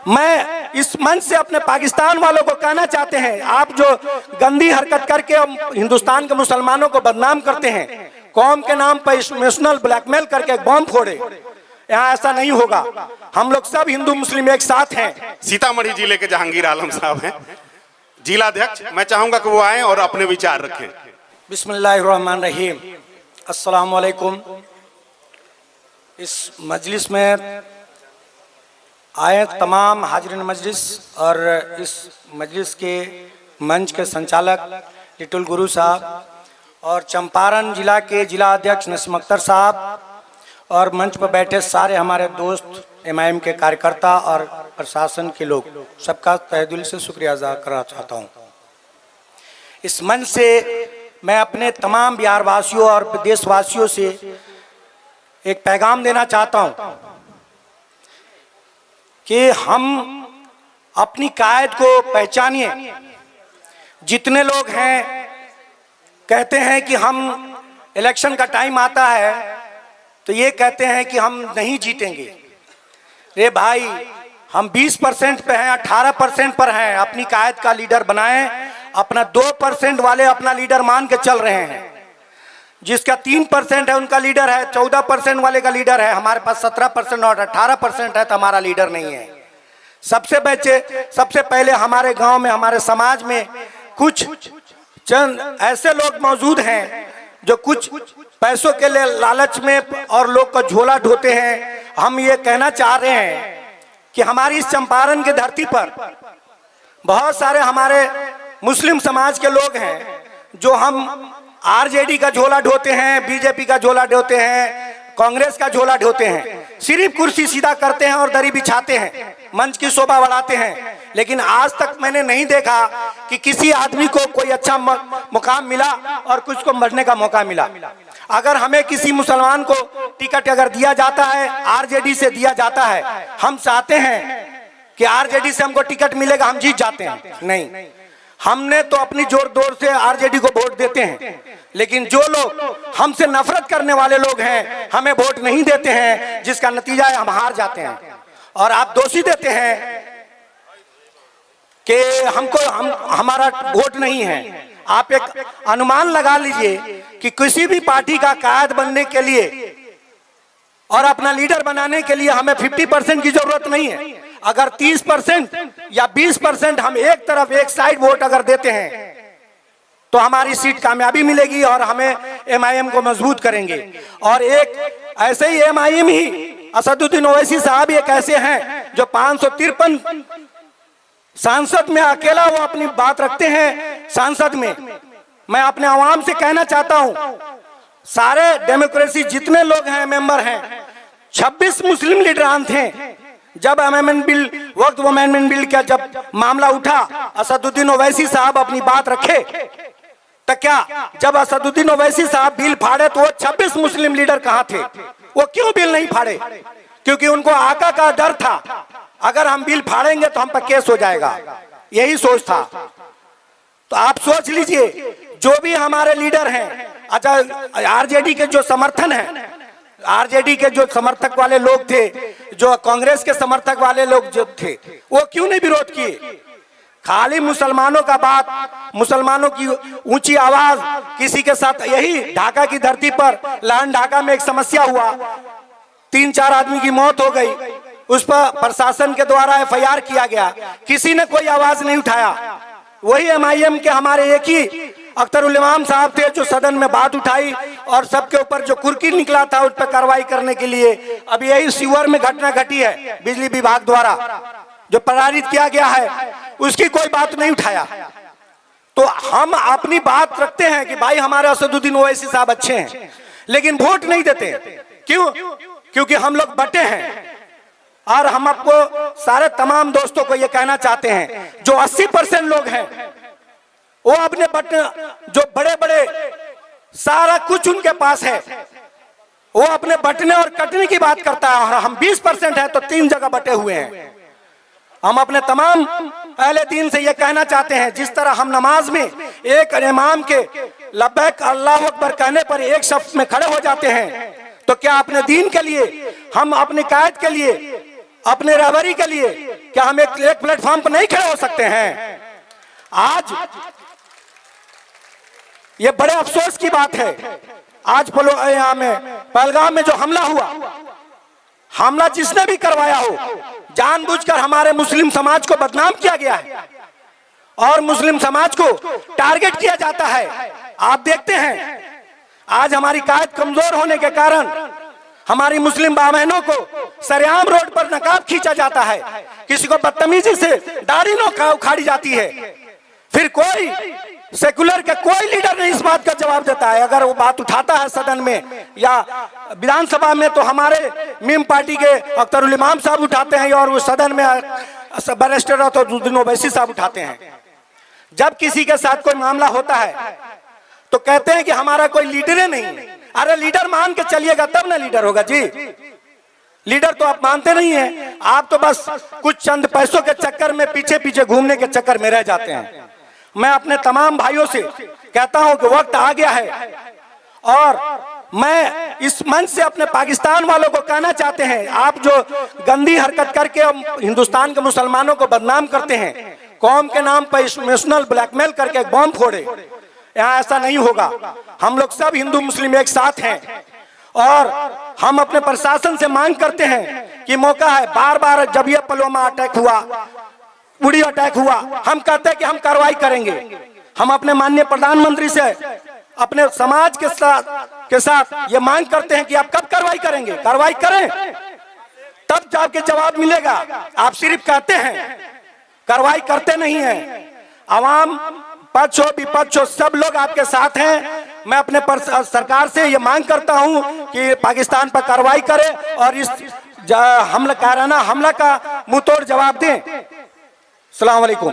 मैं इस मंच से अपने पाकिस्तान वालों को कहना चाहते हैं, आप जो गंदी हरकत करके हिंदुस्तान के मुसलमानों को बदनाम करते हैं, कौम के नाम पर इमोशनल ब्लैकमेल करके बम फोड़े, यहाँ ऐसा नहीं होगा। हम लोग सब हिंदू मुस्लिम एक साथ हैं। सीतामढ़ी जिले के जहांगीर आलम साहब हैं जिला अध्यक्ष, मैं चाहूंगा कि वो आए और अपने विचार रखें। बिस्मिल्लाहिर्रहमानिर्रहीम, अस्सलाम वालेकुम। इस मजलिस में आए तमाम हाजिरीन मजलिस और इस मजलिस के मंच के संचालक लिटिल गुरु साहब और चंपारण जिला के जिला अध्यक्ष नसीम अख्तर साहब और मंच पर बैठे सारे हमारे दोस्त एमआईएम के कार्यकर्ता और प्रशासन के लोग, सबका तहे दिल से शुक्रिया अदा करना चाहता हूँ। इस मंच से मैं अपने तमाम बिहार वासियों और देशवासियों से एक पैगाम देना चाहता हूँ कि हम अपनी कायद को पहचानिए। जितने लोग हैं कहते हैं कि हम इलेक्शन का टाइम आता है तो ये कहते हैं कि हम नहीं जीतेंगे। रे भाई, हम 20% पे हैं, 18% पर हैं। अपनी कायद का लीडर बनाएं। अपना 2% वाले अपना लीडर मान के चल रहे हैं। जिसका 3% है उनका लीडर है, 14% वाले का लीडर है। हमारे पास 17% और 18% है तो हमारा लीडर नहीं है। सबसे पहले हमारे गांव में, हमारे समाज में कुछ चंद ऐसे लोग मौजूद हैं जो कुछ पैसों के लिए लालच में और लोग का झोला ढोते हैं। हम ये कहना चाह रहे हैं कि हमारी इस चंपारण की धरती पर बहुत सारे हमारे मुस्लिम समाज के लोग हैं जो हम आरजेडी का झोला ढोते हैं, बीजेपी का झोला ढोते हैं, कांग्रेस का झोला ढोते हैं, सिर्फ कुर्सी सीधा करते हैं और दरी बिछाते हैं, मंच की शोभा बढ़ाते हैं। लेकिन आज तक मैंने नहीं देखा कि किसी आदमी को कोई अच्छा मुकाम मिला और कुछ को मरने का मौका मिला। अगर हमें किसी मुसलमान को टिकट अगर दिया जाता है, आरजेडी से दिया जाता है, हम चाहते हैं कि आरजेडी से हमको टिकट मिलेगा, हम जीत जाते हैं। नहीं, हमने तो अपनी जोर जोर से आरजेडी को वोट देते हैं। लेकिन जो लोग हमसे नफरत करने वाले लोग हैं, हमें वोट नहीं देते हैं, जिसका नतीजा है हम हार जाते हैं। और आप दोषी देते हैं कि हमारा वोट नहीं है। आप एक अनुमान लगा लीजिए कि किसी भी पार्टी का कायद बनने के लिए और अपना लीडर बनाने के लिए हमें 50% की जरूरत नहीं है। अगर 30% या 20% हम एक तरफ एक साइड वोट अगर देते हैं तो हमारी सीट कामयाबी मिलेगी और हमें एमआईएम को मजबूत करेंगे। और एक ऐसे ही एमआईएम ही असदुद्दीन ओवैसी साहब एक ऐसे हैं जो 553 सांसद में अकेला वो अपनी बात रखते हैं सांसद में। मैं अपने आवाम से कहना चाहता हूं, सारे डेमोक्रेसी जितने लोग हैं मेंबर हैं, 26 मुस्लिम लीडरान थे जब अमेंडमेंट बिल वो अमेंडमेंट बिल का जब मामला उठा, असदुद्दीन ओवैसी साहब अपनी बात रखे। तो क्या जब असदुद्दीन ओवैसी साहब बिल फाड़े तो वो 26 मुस्लिम लीडर कहाँ थे? वो क्यों बिल नहीं फाड़े? क्योंकि उनको आका का डर था, अगर हम बिल फाड़ेंगे तो हम पर केस हो जाएगा, यही सोच था। तो आप सोच लीजिए, जो भी हमारे लीडर हैं, अच्छा आरजेडी के जो समर्थन है, आरजेडी के जो समर्थक वाले लोग थे, जो कांग्रेस के समर्थक वाले लोग जो थे, वो क्यों नहीं विरोध किए? खाली मुसलमानों का बात, मुसलमानों की ऊंची आवाज किसी के साथ। यही ढाका की धरती पर लहन ढाका में एक समस्या हुआ, 3-4 आदमी की मौत हो गई, उस पर प्रशासन के द्वारा एफआईआर किया गया, किसी ने कोई आवाज नहीं उठाया। वही एमआईएम के हमारे एक ही अख्तरुल इमाम साहब थे जो सदन में बात उठाई और सबके ऊपर जो कुर्की निकला था उस पर कार्रवाई करने के लिए। अब यही सीवर में घटना घटी है, बिजली विभाग द्वारा जो प्रसारित किया गया है, उसकी कोई बात नहीं उठाया। तो हम अपनी बात रखते हैं कि भाई हमारे असदुद्दीन ओवैसी साहब अच्छे हैं, लेकिन वोट नहीं देते। क्यों? क्योंकि हम लोग बटे हैं। और हम आपको सारे तमाम दोस्तों को ये कहना चाहते हैं, जो 80% लोग हैं वो अपने बटने, जो बड़े बड़े सारा कुछ उनके पास है, वो अपने बटने और कटने की बात करता है। और हम 20% है तो 3 जगह बटे हुए हैं। हम अपने तमाम अहले दीन से ये कहना चाहते हैं, जिस तरह हम नमाज में एक इमाम के लब्बैक अल्लाहु अकबर कहने पर एक सफ में खड़े हो जाते हैं, तो क्या अपने दीन के लिए, हम अपने कायद के लिए, अपने रहबरी के लिए क्या हम एक प्लेटफॉर्म पर नहीं खड़े हो सकते हैं? आज ये बड़े अफसोस की बात है, आज यहाँ में पहलगाम में जो हमला हुआ, हमला जिसने भी करवाया हो, जानबूझकर हमारे मुस्लिम समाज को बदनाम किया गया है और मुस्लिम समाज को टारगेट किया जाता है। आप देखते हैं आज हमारी कायद कमजोर होने के कारण हमारी मुस्लिम माँ बहनों को सरेआम रोड पर नकाब खींचा जाता है, किसी को बदतमीजी से दाढ़ी उखाड़ी जाती है। फिर कोई सेकुलर का कोई लीडर नहीं इस बात का जवाब देता है। अगर वो बात उठाता है सदन में या विधानसभा में तो हमारे मीम पार्टी के अख्तरुल इमाम साहब उठाते हैं और वो सदन में बैरिस्टर अतुद्दीन ओवैसी साहब उठाते हैं। जब किसी के साथ कोई मामला होता है तो कहते हैं कि हमारा कोई लीडर ही नहीं। अरे लीडर मान के चलिएगा तब ना लीडर होगा जी। लीडर तो आप मानते नहीं हैं, आप तो बस कुछ चंद पैसों के चक्कर में पीछे पीछे घूमने के चक्कर में रह जाते हैं। मैं अपने तमाम भाइयों से कहता हूं कि वक्त आ गया है और मैं इस मंच से अपने पाकिस्तान वालों को कहना चाहते हैं, आप जो गंदी हरकत करके हिंदुस्तान के मुसलमानों को बदनाम करते हैं, कौम के नाम पर इमोशनल ब्लैकमेल करके बॉम्ब फोड़े, यहाँ ऐसा नहीं होगा। हम लोग सब हिंदू मुस्लिम एक साथ हैं और हम अपने प्रशासन से मांग करते हैं कि मौका है, बार बार जब ये पुलवामा अटैक हुआ, उड़ी अटैक हुआ, हम कहते हैं कि हम कार्रवाई करेंगे। हम अपने माननीय प्रधानमंत्री से अपने समाज के साथ ये मांग करते हैं कि आप कब कार्रवाई करेंगे? कार्रवाई करें तब जाके जवाब मिलेगा। आप सिर्फ कहते हैं, कार्रवाई करते नहीं हैं। आवाम पक्ष हो विपक्ष हो सब लोग आपके साथ हैं। मैं अपने सरकार से ये मांग करता हूं कि पाकिस्तान पर कार्रवाई करे और इस कायराना हमला का मुंहतोड़ जवाब दें। अस्सलाम वालेकुम।